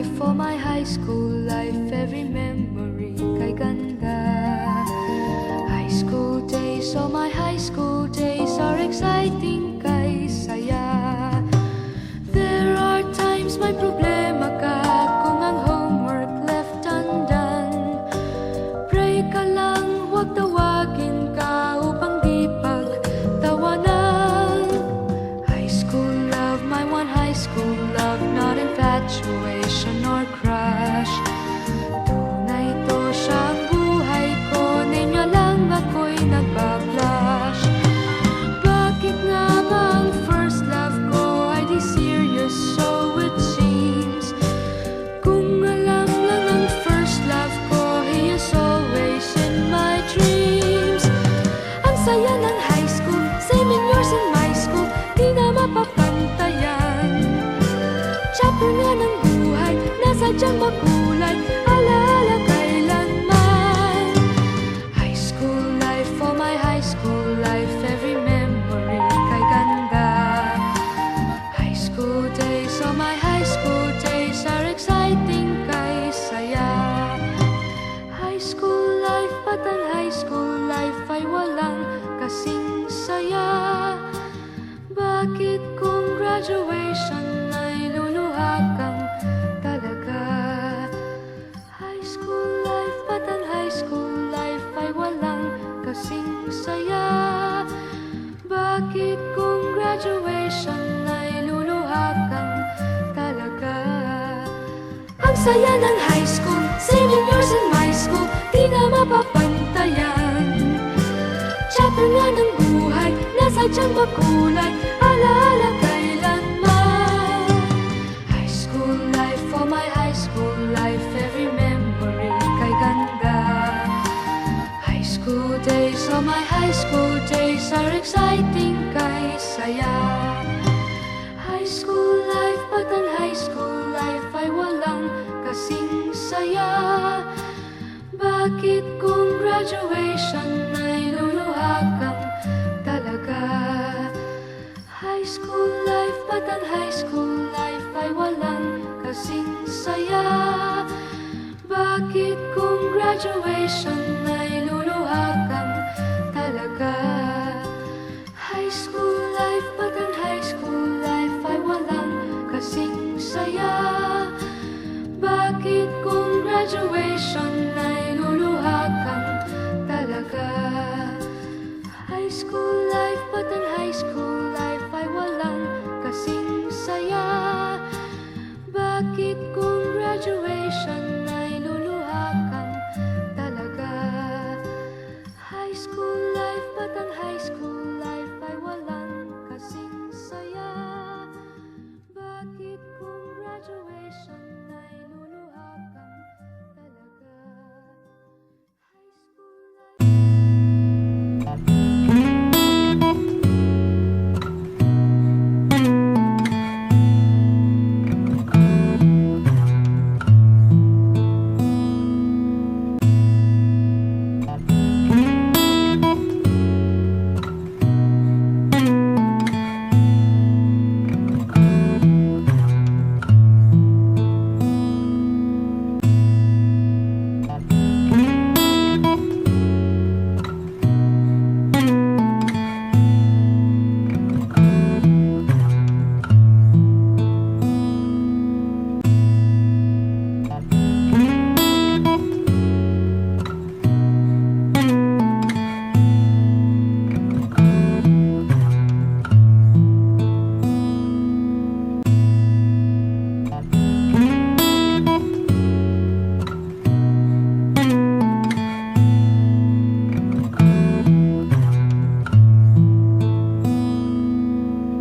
life, for my high school life, every memory kay ganda. High school days, oh my high school days are exciting kay saya. There are times may problema ka kung ang homework left undone. Pray ka lang, huwag tawagin ka upang di pagtawanan. High school love, my one high school love, not infatuation or crush. Tunay to siyang buhay ko, ninyo lang ako'y nagbablush. Bakit nga ba ang first love ko ay di serious, so it seems? Kung alam lang ang first love ko, he is always in my dreams. Ang saya ng high school, same in yours in my school, di na mapapantayan. Chapter nga ng buhay, nasadyang makulay, alaala kailanman. High school life, for my high school life, every memory kay ganda. High school days, oh my high school days are exciting kay saya. High school life, ba't ang high school life ay walang kasing saya? Bakit kung graduation ay luluha kang talaga? High school life, ba't ang high school life ay walang kasing saya? Bakit kung graduation ay luluha kang talaga? Ang saya ng high school, same in yours in my school, di na mapapantayan. Chapter nga ng buhay, nasadyang makulay, alaala kailanman. High school life, for my high school life, every memory kay ganda. High school days, oh my high school days are exciting kay saya. High school life, ba't ang high school life ay walang kasing saya? Bakit kung graduation ay luluha kang talaga? High school life, ba't ang high school life ay walang kasing saya? Bakit kung graduation ay luluha kang talaga? High school life, ba't ang high school life ay walang kasing saya? Bakit kung graduation ay luluha kang talaga? High school life, ba't ang high school life ay walang kasing saya? Bakit kung graduation